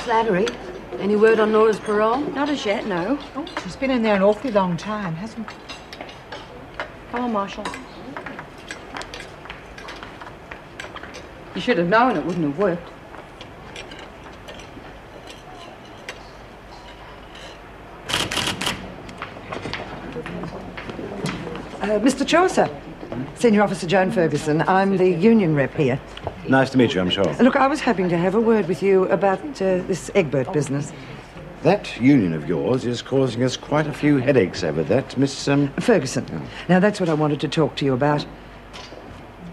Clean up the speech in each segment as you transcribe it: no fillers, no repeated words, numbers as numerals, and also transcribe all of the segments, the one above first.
Slattery, any word on Nora's parole? Not as yet, no. Oh, she's been in there an awfully long time, hasn't she? Come on, Marshall. You should have known it wouldn't have worked. Mr. Chaucer, Senior Officer Joan Ferguson. I'm the union rep here. Nice to meet you, I'm sure. Look, I was hoping to have a word with you about this Egbert business. That union of yours is causing us quite a few headaches over that, Miss... Ferguson. Now, that's what I wanted to talk to you about.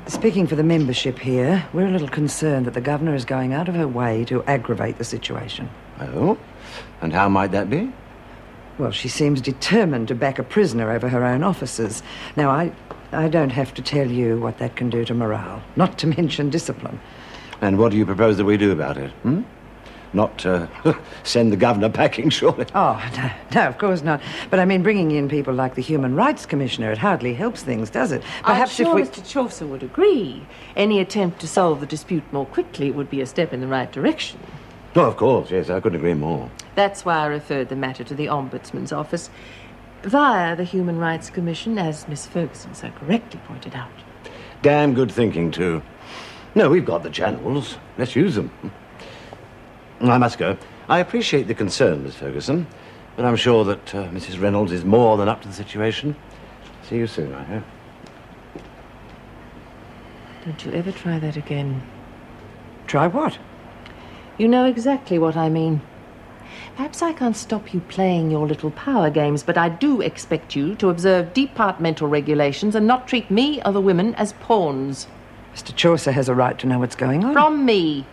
Speaking for the membership here, we're a little concerned that the governor is going out of her way to aggravate the situation. Oh? And how might that be? Well, she seems determined to back a prisoner over her own officers. Now, I don't have to tell you what that can do to morale, not to mention discipline. And what do you propose that we do about it, Not send the governor packing, surely? Oh, no, of course not. But I mean, bringing in people like the Human Rights Commissioner, it hardly helps things, does it? Perhaps I'm sure Mr. Chaucer would agree. Any attempt to solve the dispute more quickly would be a step in the right direction. Oh, of course, yes, I couldn't agree more. That's why I referred the matter to the Ombudsman's office via the Human Rights Commission, as Miss Ferguson so correctly pointed out. Damn good thinking, too. No, we've got the channels. Let's use them. I must go. I appreciate the concern, Miss Ferguson, but I'm sure that Mrs. Reynolds is more than up to the situation. See you soon, I hope. Don't you ever try that again. Try what? You know exactly what I mean. Perhaps I can't stop you playing your little power games, but I do expect you to observe departmental regulations and not treat me or the women as pawns. Mr. Chaucer has a right to know what's going on. From me.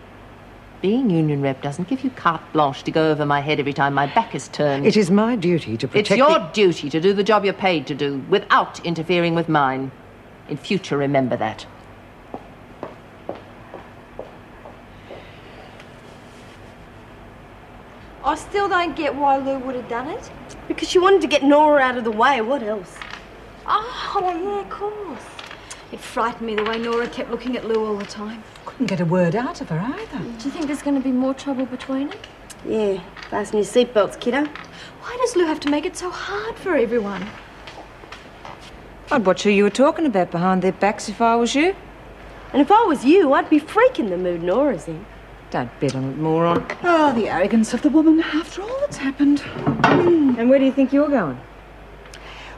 Being union rep doesn't give you carte blanche to go over my head every time my back is turned. It is my duty to protect... It's your duty to do the job you're paid to do, without interfering with mine. In future, remember that. I still don't get why Lou would have done it. Because she wanted to get Nora out of the way. What else? Oh, yeah, of course. It frightened me the way Nora kept looking at Lou all the time. Couldn't get a word out of her either. Do you think there's going to be more trouble between them? Yeah, fasten your seatbelts, kiddo. Why does Lou have to make it so hard for everyone? I'd watch who you were talking about behind their backs if I was you. And if I was you, I'd be freaking the mood Nora's in. Don't bet on it, moron. Oh, the arrogance of the woman after all that's happened. And where do you think you're going?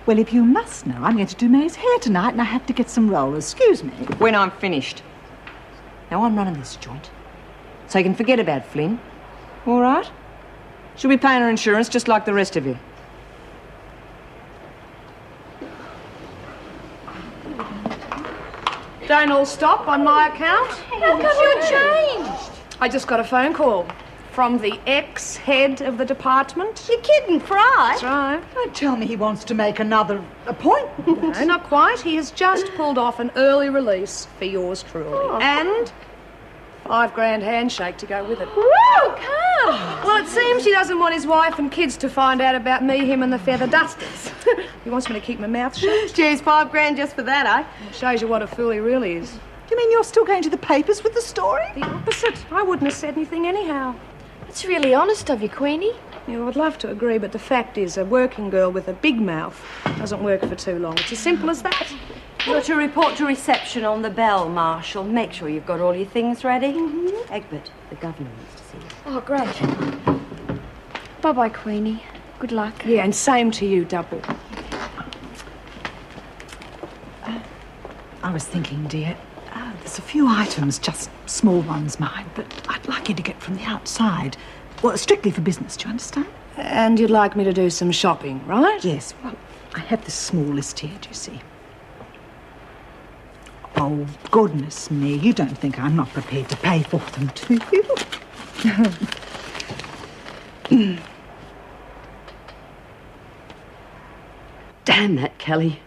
Well, if you must know, I'm going to do May's hair tonight and I have to get some rollers. Excuse me. When I'm finished. Now I'm running this joint, so you can forget about Flynn. All right? She'll be paying her insurance just like the rest of you. Don't all stop on my account. How come you changed? I just got a phone call from the ex-head of the department. You're kidding, Fry. That's right. Don't tell me he wants to make another appointment. No, not quite. He has just pulled off an early release for yours truly. And $5,000 handshake to go with it. Whoa, come! Well, it seems he doesn't want his wife and kids to find out about me, him and the feather dusters. He wants me to keep my mouth shut. Geez, $5,000 just for that, eh? It shows you what a fool he really is. You mean you're still going to the papers with the story? The opposite. I wouldn't have said anything anyhow. That's really honest of you, Queenie. Yeah, I'd love to agree, but the fact is a working girl with a big mouth doesn't work for too long. It's as simple as that. You're to report to reception on the bell, Marshall. Make sure you've got all your things ready. Egbert, the governor wants to see you. Oh, great. Bye-bye, Queenie. Good luck. Yeah, and same to you, Double. I was thinking, dear, there's a few items, just small ones, mind, that I'd like you to get from the outside. Well, strictly for business, do you understand? And you'd like me to do some shopping, right? Yes, well, I have this small list here, do you see? Oh, goodness me, you don't think I'm not prepared to pay for them, do you? Damn that Kelly.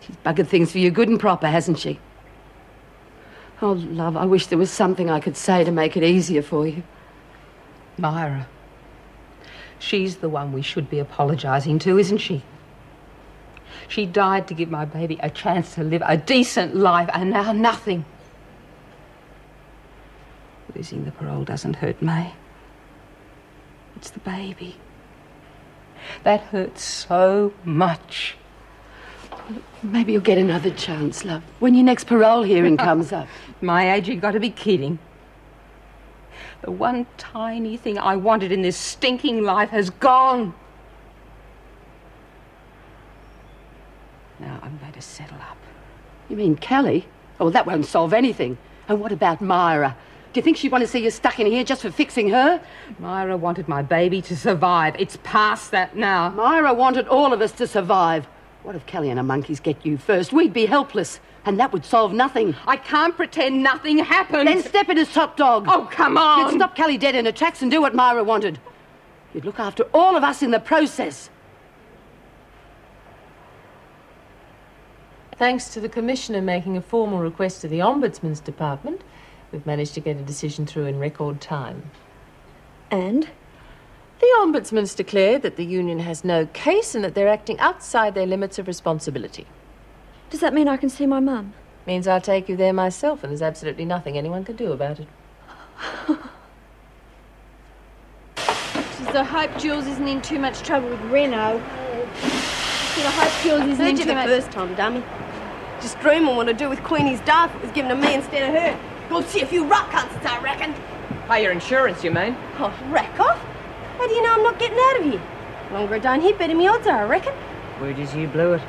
She's buggered things for you good and proper, hasn't she? Oh, love, I wish there was something I could say to make it easier for you. Myra. She's the one we should be apologising to, isn't she? She died to give my baby a chance to live a decent life, and now nothing. Losing the parole doesn't hurt May. It's the baby. That hurts so much. Maybe you'll get another chance, love, when your next parole hearing comes up. My age, you've got to be kidding. The one tiny thing I wanted in this stinking life has gone. Now I'm going to settle up. You mean Kelly? Oh, that won't solve anything. And what about Myra? Do you think she'd want to see you stuck in here just for fixing her? Myra wanted my baby to survive. It's past that now. Myra wanted all of us to survive. What if Kelly and her monkeys get you first? We'd be helpless, and that would solve nothing. I can't pretend nothing happened. Then step in as top dog. Oh, come on. You'd stop Kelly dead in her tracks and do what Myra wanted. You'd look after all of us in the process. Thanks to the Commissioner making a formal request to the Ombudsman's Department, we've managed to get a decision through in record time. And? The Ombudsman's declared that the union has no case and that they're acting outside their limits of responsibility. Does that mean I can see my mum? Means I'll take you there myself, and there's absolutely nothing anyone can do about it. I hope Jules isn't in too much trouble with Reno. I hope Jules isn't in too much... first time, dummy. Just dreaming what to do with Queenie's daft was given to me instead of her. Go see a few rock concerts, I reckon. Pay your insurance, you mean? Oh, rack off? How do you know I'm not getting out of here? Longer I don't hit, better me odds are, I reckon. Word is you blew it.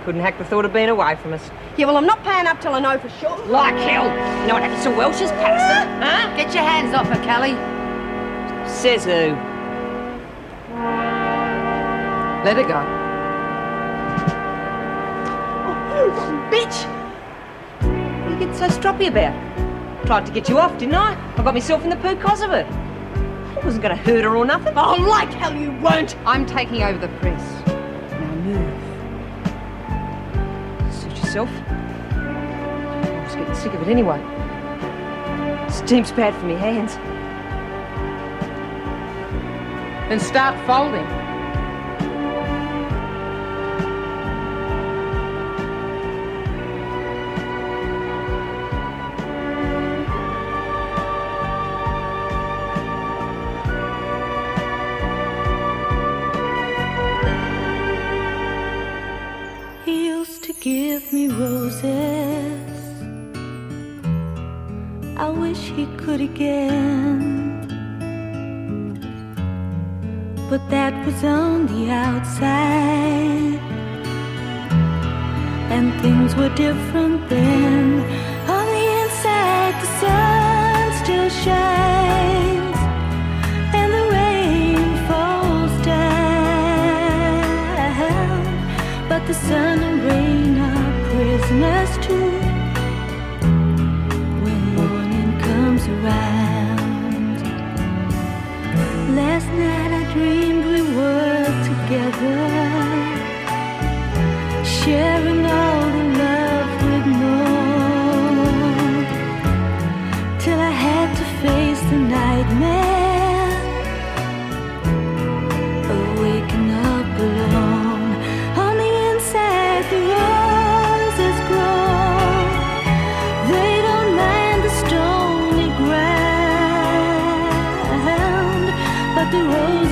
Couldn't hack the thought of being away from us. Yeah, well, I'm not paying up till I know for sure. Like hell. You know what happens to Welsh's, Patterson? Huh? Get your hands off her, Kelly. Says who? Let her go. Oh, bitch! What are you getting so stroppy about? Tried to get you off, didn't I? I got myself in the poo because of it. I wasn't going to hurt her or nothing. Oh, like hell you won't! I'm taking over the press. Now move. Suit yourself. I was getting sick of it anyway. Steam's bad for me hands. Then start folding. Give me roses. I wish he could again, but that was on the outside, and things were different then. On the inside, the sun still shines, and the rain falls down, but the sun and rain are prisoners too when morning comes around. Last night I dreamed we were together, sharing all the love we'd known, till I had to face the nightmare of waking up alone. On the inside the roses grow, they don't mind the stony ground, but the roses